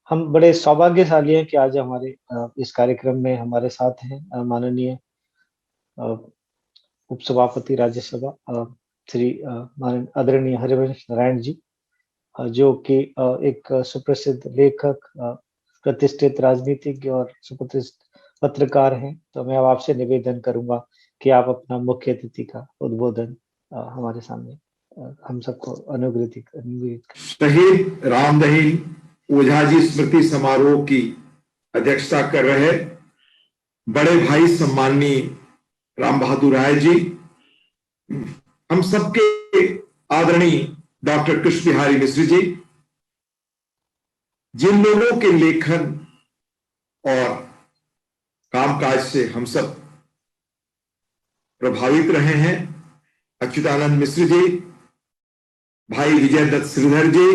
हम बड़े सौभाग्यशाली हैं कि आज हमारे इस कार्यक्रम में हमारे साथ हैं माननीय अ, उपसभापति राज्यसभा श्री आदरणीय हरिवंश नारायण जी, जो कि एक सुप्रसिद्ध लेखक, प्रतिष्ठित राजनीतिज्ञ और सुप्रतिष्ठित पत्रकार हैं। तो मैं अब आपसे निवेदन करूंगा कि आप अपना मुख्य अतिथि का उद्बोधन हमारे सामने हम सबको अनुग्रहित अनुग्रहित करें। शहीद रामदहीन ओझा जी स्मृति समारोह की अध्यक्षता कर रहे बड़े भाई सम्माननीय राम बहादुर राय जी, हम सबके आदरणीय डॉक्टर कृष्ण बिहारी मिश्र जी, जिन लोगों के लेखन और कामकाज से हम सब प्रभावित रहे हैं, अच्युतानंद मिश्र जी, भाई विजय दत्त श्रीधर जी,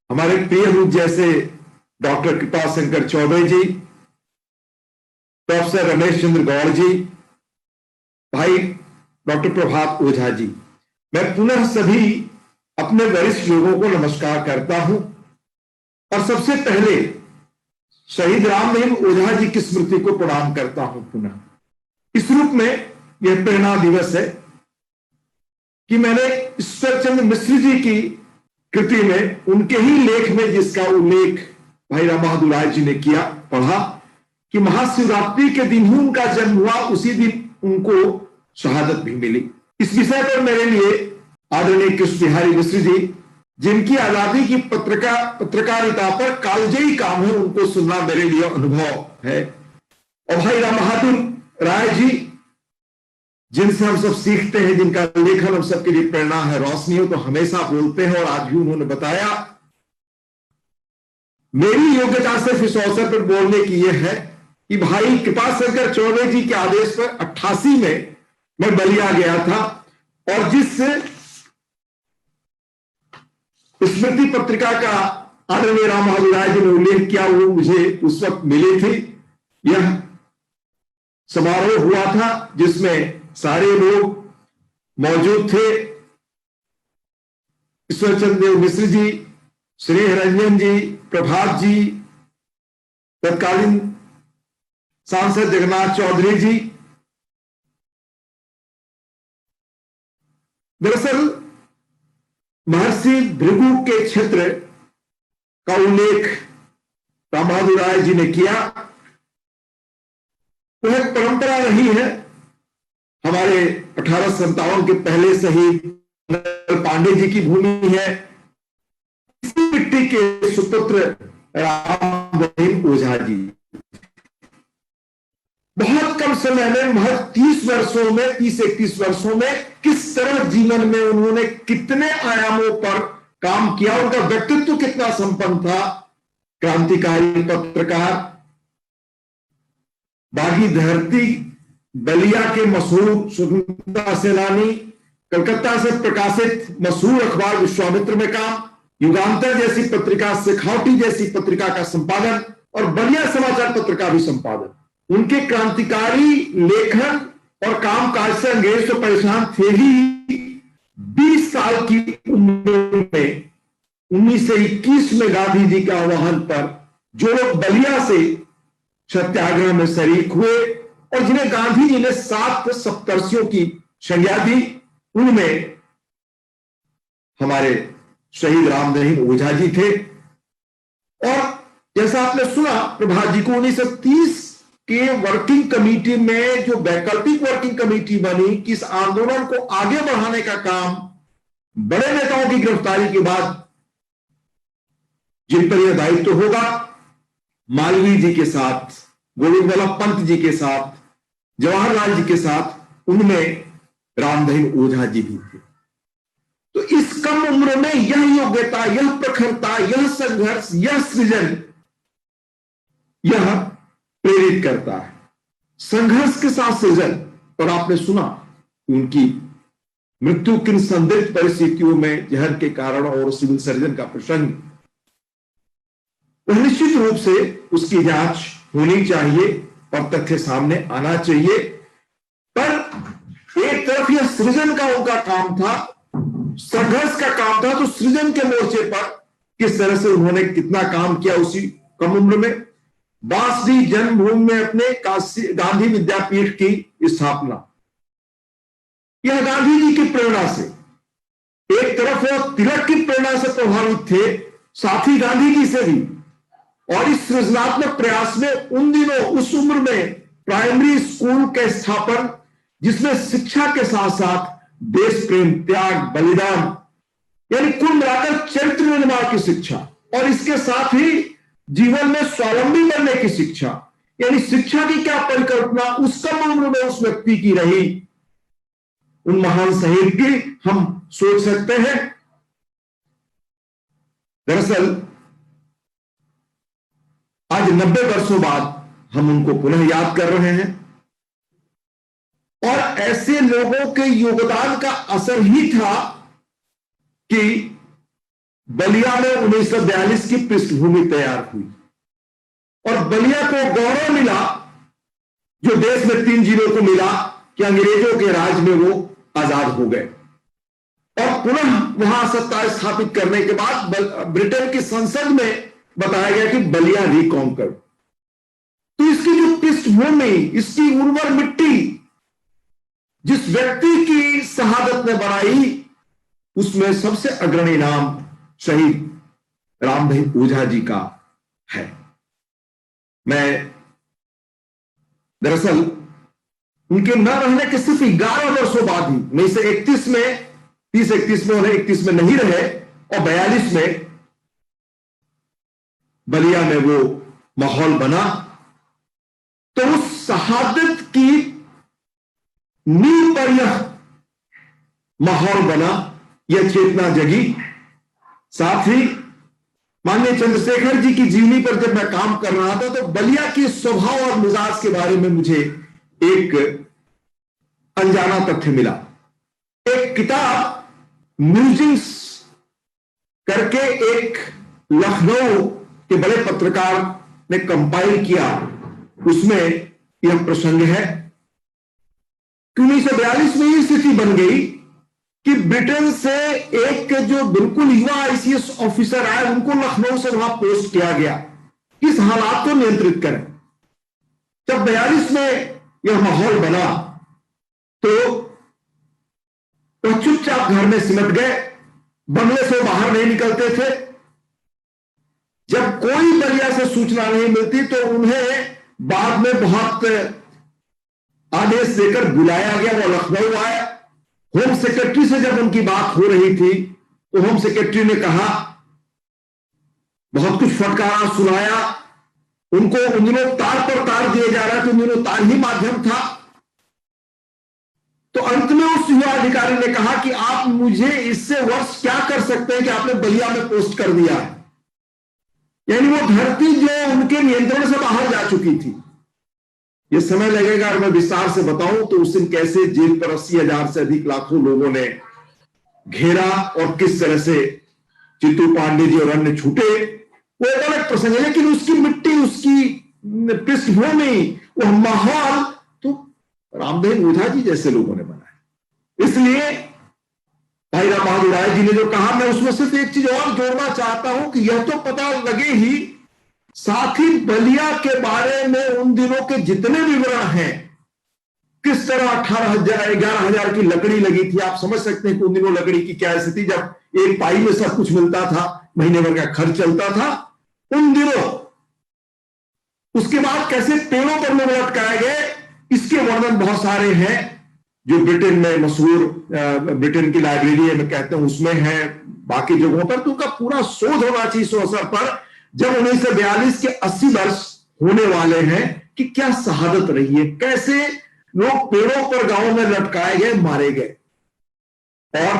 हमारे प्रिय रूप जैसे डॉक्टर कृपा शंकर चौबे जी, प्रोफेसर रमेश चंद्र गौड़ जी, भाई डॉक्टर प्रभात ओझा जी, मैं पुनः सभी अपने वरिष्ठ लोगों को नमस्कार करता हूं और सबसे पहले शहीद रामदहीन ओझा जी की स्मृति को प्रणाम करता हूं पुनः। इस रूप में यह प्रेरणा दिवस है कि मैंने ईश्वरचंद्र मिश्र जी की कृति में उनके ही लेख में जिसका उल्लेख भाई राम बहादुर राय जी ने किया, पढ़ा कि महाशिवरात्रि के दिन ही उनका जन्म हुआ, उसी दिन उनको शहादत भी मिली। इस विषय पर मेरे लिए आदरणीय कृष्ण बिहारी मिश्र जी, जिनकी आजादी की पत्रकारिता पर कालजयी काम है, उनको सुनना मेरे लिए अनुभव है। और भाई राम बहादुर राय जी, जिनसे हम सब सीखते हैं, जिनका लेखन हम सबके लिए प्रेरणा है, रोशनी हो, तो हमेशा बोलते हैं और आज भी उन्होंने बताया। मेरी योग्यता सिर्फ इस अवसर पर बोलने की यह है कि भाई कृपा शंकर चौबे जी के आदेश पर 88 में मैं बलिया गया था और जिस स्मृति पत्रिका का आदरणीय राम बहादुर राय जी ने उल्लेख किया, वो मुझे उस वक्त मिली थी। यह समारोह हुआ था जिसमें सारे लोग मौजूद थे। ईश्वरचंद्र मिश्र जी, श्री रंजन जी, प्रभात जी, तत्कालीन सांसद जगन्नाथ चौधरी जी। दरअसल महर्षि भृगु के क्षेत्र का उल्लेख राम बहादुर राय जी ने किया। तो एक परंपरा रही है हमारे 1857 के पहले से ही, पांडे जी की भूमि है। इसी मिट्टी के सुपुत्र रामदहीन ओझा जी बहुत कम समय में, महज 30 वर्षों में, 30-31 वर्षों में किस तरह जीवन में उन्होंने कितने आयामों पर काम किया, उनका व्यक्तित्व कितना संपन्न था। क्रांतिकारी पत्रकार, बागी धरती, बलिया के मशहूर स्वतंत्रता सेनानी, कलकत्ता से प्रकाशित मशहूर अखबार विश्वामित्र में काम, युगांतर जैसी पत्रिका, शेखावटी जैसी पत्रिका का संपादन और बलिया समाचार पत्र का भी संपादन। उनके क्रांतिकारी लेखन और कामकाज से अंग्रेज तो परेशान थे ही। 20 साल की उम्र में 1921 में गांधी जी के आह्वान पर जो लोग बलिया से सत्याग्रह में शरीक हुए और जिन्हें गांधी जी ने 7 सप्तर्षियों की संज्ञा दी, उनमें हमारे शहीद रामदहीन ओझा जी थे। और जैसा आपने सुना, प्रभात जी को 1930 के वर्किंग कमेटी में जो वैकल्पिक वर्किंग कमेटी बनी कि इस आंदोलन को आगे बढ़ाने का काम बड़े नेताओं की गिरफ्तारी के बाद जिन पर यह दायित्व होगा, मालवीय जी के साथ, गोविंद वल्लभ पंत जी के साथ, जवाहरलाल जी के साथ, उनमें रामदहीन ओझा जी भी थे। तो इस कम उम्र में यह योग्यता, यह प्रखरता, यह संघर्ष, यह सृजन, यह प्रेरित करता है। संघर्ष के साथ सृजन। और आपने सुना उनकी मृत्यु किन संदिग्ध परिस्थितियों में जहर के कारण और सिविल सर्जन का प्रसंग, वह निश्चित रूप से उसकी जांच होनी चाहिए और तथ्य सामने आना चाहिए। पर एक तरफ यह सृजन का उनका काम था, संघर्ष का काम था, तो सृजन के मोर्चे पर किस तरह से उन्होंने कितना काम किया उसी कम उम्र में। बांसडी जन्मभूमि में अपने गांधी विद्यापीठ की स्थापना, यह गांधी जी की प्रेरणा से, एक तरफ वो तिलक की प्रेरणा से प्रभावित थे, साथ ही गांधी जी से भी। और इस सृजनात्मक प्रयास में उन दिनों उस उम्र में प्राइमरी स्कूल के स्थापन, जिसमें शिक्षा के साथ साथ देश प्रेम, त्याग, बलिदान, यानी कुल मिलाकर चरित्र निर्माण की शिक्षा, और इसके साथ ही जीवन में स्वावलंबी बनने की शिक्षा, यानी शिक्षा की क्या परिकल्पना उस कम उम्र में उस व्यक्ति की रही, उन महान शहीद की हम सोच सकते हैं। दरअसल आज 90 वर्षों बाद हम उनको पुनः याद कर रहे हैं, और ऐसे लोगों के योगदान का असर ही था कि बलिया में 1942 की पृष्ठभूमि तैयार हुई और बलिया को गौरव मिला, जो देश में 3 जिलों को मिला कि अंग्रेजों के राज में वो आजाद हो गए। और पुनः वहां सत्ता स्थापित करने के बाद ब्रिटेन की संसद में बताया गया कि बलिया रिकॉन्कर। तो इसकी जो पृष्ठभूमि, इसकी उर्वर मिट्टी जिस व्यक्ति की शहादत ने बनाई, उसमें सबसे अग्रणी नाम शहीद रामदेव ओझा जी का है। मैं दरअसल उनके न रहने के सिर्फ 11 वर्षों बाद ही 1931 में, 30-31 में, उन्हें 31 में नहीं रहे और 42 में बलिया में वो माहौल बना, तो उस शहादत की नींव पर यह माहौल बना, यह चेतना जगी। साथ ही माननीय चंद्रशेखर जी की जीवनी पर जब मैं काम कर रहा था तो बलिया के स्वभाव और मिजाज के बारे में मुझे एक अनजाना तथ्य मिला। एक किताब म्यूजिंग्स करके एक लखनऊ के बड़े पत्रकार ने कंपाइल किया, उसमें यह प्रसंग है कि 1942 में यह स्थिति बन गई कि ब्रिटेन से एक जो बिल्कुल युवा आईसीएस ऑफिसर आए, उनको लखनऊ से वहां पोस्ट किया गया इस हालात को नियंत्रित करें। जब 42 में यह माहौल बना तो वह चुपचाप घर में सिमट गए, बंगले से बाहर नहीं निकलते थे। जब कोई बलिया से सूचना नहीं मिलती तो उन्हें बाद में बहुत आदेश देकर बुलाया गया, वो लखनऊ आए। होम सेक्रेटरी से जब उनकी बात हो रही थी तो होम सेक्रेटरी ने कहा, बहुत कुछ फटकारा सुनाया उनको। उन दिनों तार पर तार दिए जा रहा था, उन दिनों तार ही माध्यम था। तो अंत में उस युवा अधिकारी ने कहा कि आप मुझे इससे वर्ष क्या कर सकते हैं कि आपने बलिया में पोस्ट कर दिया है। यानी वो धरती जो उनके नियंत्रण से बाहर जा चुकी थी। ये समय लगेगा और मैं विस्तार से बताऊं तो उस दिन कैसे जेल पर 80,000 से अधिक लाखों लोगों ने घेरा और किस तरह से चित्तू पांडे जी और अन्य छूटे, वो एक अलग प्रसंग है। लेकिन उसकी मिट्टी, उसकी पृष्ठभूमि, वह माहौल तो रामदेव ओझा जी जैसे लोगों ने बनाया। इसलिए भाई राम बहादुर राय जी ने जो कहा, मैं उसमें सिर्फ एक चीज और जोड़ना चाहता हूं कि यह तो पता लगे ही, साथ ही बलिया के बारे में उन दिनों के जितने विवरण हैं, किस तरह 11,000 की लकड़ी लगी थी। आप समझ सकते हैं कि उन दिनों लकड़ी की क्या स्थिति, जब एक पाई में सब कुछ मिलता था, महीने भर का खर्च चलता था उन दिनों। उसके बाद कैसे पेड़ों पर लोग लटकाए गए, इसके वर्णन बहुत सारे हैं जो ब्रिटेन में मशहूर, ब्रिटेन की लाइब्रेरी में कहते हैं उसमें है, बाकी जगहों पर। तो उनका पूरा शोध होना चाहिए इस अवसर पर, जब 1942 के 80 वर्ष होने वाले हैं, कि क्या शहादत रही है, कैसे लोग पेड़ों पर गांवों में लटकाए गए, मारे गए। और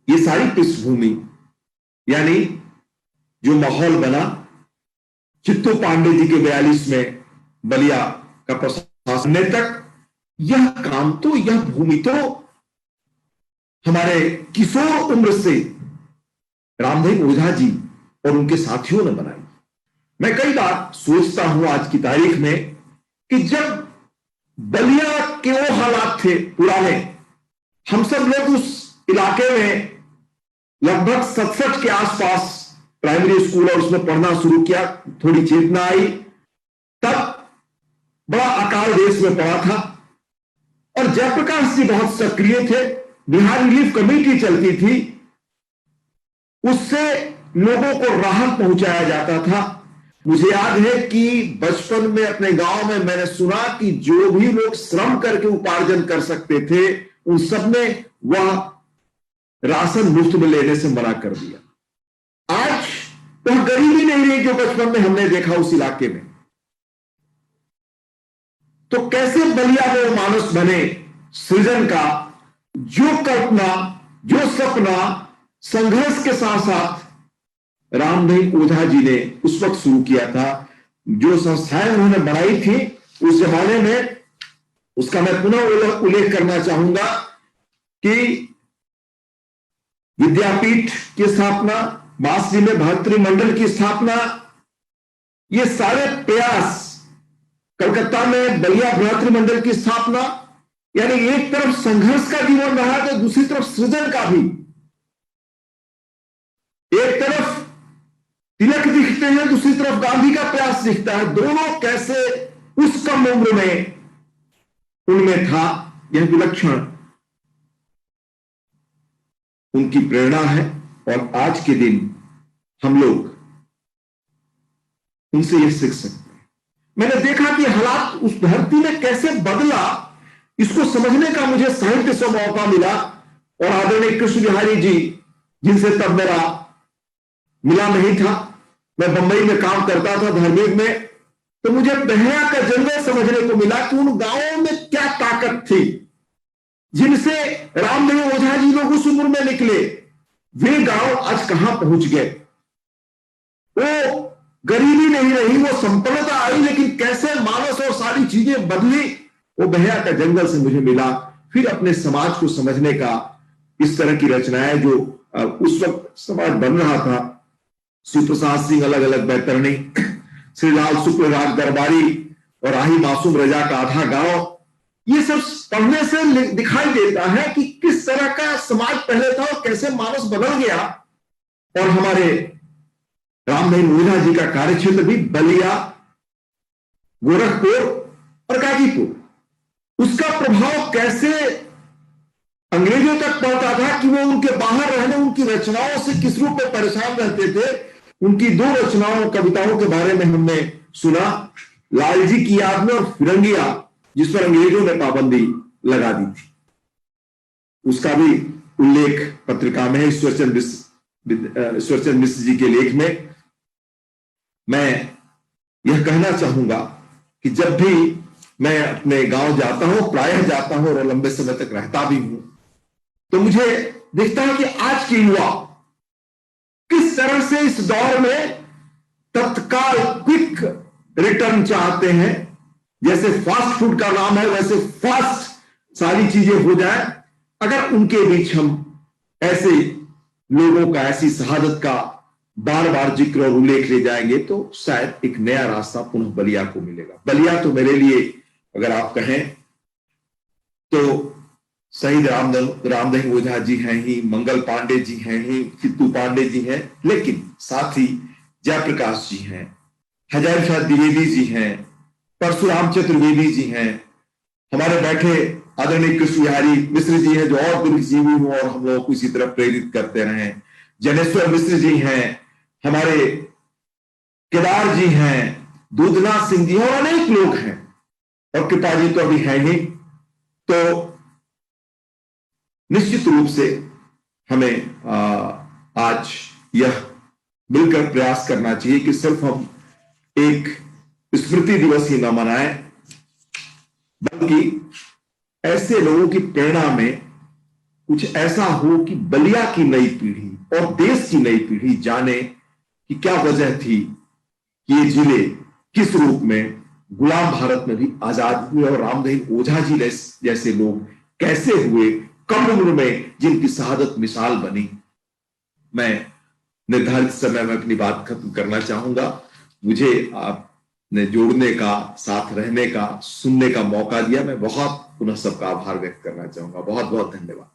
ये सारी पृष्ठभूमि, यानी जो माहौल बना चित्तू पांडे जी के 42 में बलिया का प्रशासन तक, यह काम तो, यह भूमि तो हमारे किशोर उम्र से रामदेव ओझा जी और उनके साथियों ने बनाई। मैं कई बार सोचता हूं आज की तारीख में कि जब बलिया के वो हालात थे पुराने, हम सब लोग उस इलाके में लगभग 67 के आसपास प्राइमरी स्कूल और उसमें पढ़ना शुरू किया, थोड़ी चेतना आई, तब बड़ा अकाल देश में पड़ा था और जयप्रकाश जी बहुत सक्रिय थे। बिहार रिलीफ कमेटी चलती थी, उससे लोगों को राहत पहुंचाया जाता था। मुझे याद है कि बचपन में अपने गांव में मैंने सुना कि जो भी लोग श्रम करके उपार्जन कर सकते थे उन सब ने वह राशन मुफ्त में लेने से मना कर दिया। आज वह गरीबी नहीं रही जो बचपन में हमने देखा उस इलाके में। तो कैसे बलिया वो मानस बने सृजन का, जो कल्पना, जो सपना संघर्ष के साथ साथ रामदहीन ओझा जी ने उस वक्त शुरू किया था, जो संस्थाएं उन्होंने बनाई थी उस जमाने में, उसका मैं पुनः उल्लेख करना चाहूंगा कि विद्यापीठ की स्थापना, बांसरी में भर्तृ मंडल की स्थापना, ये सारे प्रयास, कलकत्ता में बलिया भ्रातृ मंडल की स्थापना, यानी एक तरफ संघर्ष का जीवन रहा तो दूसरी तरफ सृजन का भी। एक तरफ तिलक दिखते हैं, दूसरी तरफ गांधी का प्रयास दिखता है। दोनों कैसे उस कम उम्र में उनमें था, यह विलक्षण उनकी प्रेरणा है और आज के दिन हम लोग उनसे यह सीख सकते हैं। मैंने देखा कि हालात उस धरती में कैसे बदला, इसको समझने का मुझे साहित्य से मौका मिला। और आदरणीय कृष्ण बिहारी जी, जिनसे तब मेरा मिला नहीं था, मैं बंबई में काम करता था धार्मिक में, तो मुझे बहरा का जंगल समझने को मिला कि उन गांवों में क्या ताकत थी जिनसे रामदहीन ओझा जी लोग उस उम्र में निकले। वे गांव आज कहां पहुंच गए। वो गरीबी नहीं रही, वो संपन्नता आई, लेकिन कैसे मानस और सारी चीजें बदली, वो बहरा का जंगल से मुझे मिला। फिर अपने समाज को समझने का इस तरह की रचनाएं जो उस वक्त समाज बन रहा था, शिवप्रसाद सिंह अलग अलग बैतरणी, श्रीलाल शुक्ल राग दरबारी और आही मासूम रजा का आधा गांव, ये सब पढ़ने से दिखाई देता है कि किस तरह का समाज पहले था और कैसे मानस बदल गया। और हमारे रामदहीन ओझा जी का कार्यक्षेत्र भी बलिया, गोरखपुर और गाजीपुर, उसका प्रभाव कैसे अंग्रेजों तक पड़ता था कि वो उनके बाहर रहने, उनकी रचनाओं से किस रूप में परेशान रहते थे। उनकी 2 रचनाओं, कविताओं के बारे में हमने सुना, लालजी की याद में और फिरंगिया, जिस पर अंग्रेजों ने पाबंदी लगा दी थी, उसका भी उल्लेख पत्रिका में है, ईश्वरचंद मिश्र जी के लेख में। मैं यह कहना चाहूंगा कि जब भी मैं अपने गांव जाता हूं, प्रायः जाता हूं और लंबे समय तक रहता भी हूं, तो मुझे दिखता है कि आज के युवा किस तरह से इस दौर में तत्काल क्विक रिटर्न चाहते हैं। जैसे फास्ट फूड का नाम है, वैसे फास्ट सारी चीजें हो जाए। अगर उनके बीच हम ऐसे लोगों का, ऐसी शहादत का बार बार जिक्र और उल्लेख ले जाएंगे तो शायद एक नया रास्ता पुनः बलिया को मिलेगा। बलिया तो मेरे लिए अगर आप कहें तो शहीद रामदहीन ओझा जी हैं ही, मंगल पांडे जी हैं ही, चित्तू पांडे जी हैं, लेकिन साथ ही जयप्रकाश जी हैं, हजारी प्रसाद द्विवेदी जी हैं, परशुराम चतुर्वेदी जी हैं, हमारे बैठे आदरणीय कृष्ण बिहारी मिश्र जी हैं, जो और दीर्घजीवी हुए और हम लोगों को इसी तरह प्रेरित करते रहे, जनेश्वर मिश्र जी हैं, हमारे केदार जी हैं, दूधनाथ सिंह जी और अनेक लोग हैं, और कृपा जी तो अभी है ही। तो निश्चित रूप से हमें आज यह मिलकर प्रयास करना चाहिए कि सिर्फ हम एक स्मृति दिवस ही न मनाएं, बल्कि ऐसे लोगों की प्रेरणा में कुछ ऐसा हो कि बलिया की नई पीढ़ी और देश की नई पीढ़ी जाने कि क्या वजह थी कि ये जिले किस रूप में गुलाम भारत में भी आजाद हुए और रामदहीन ओझा जी जैसे लोग कैसे हुए कम उम्र में, जिनकी शहादत मिसाल बनी। मैं निर्धारित समय में अपनी बात खत्म करना चाहूंगा। मुझे आपने जोड़ने का, साथ रहने का, सुनने का मौका दिया। मैं बहुत पुनः सबका आभार व्यक्त करना चाहूंगा। बहुत बहुत धन्यवाद।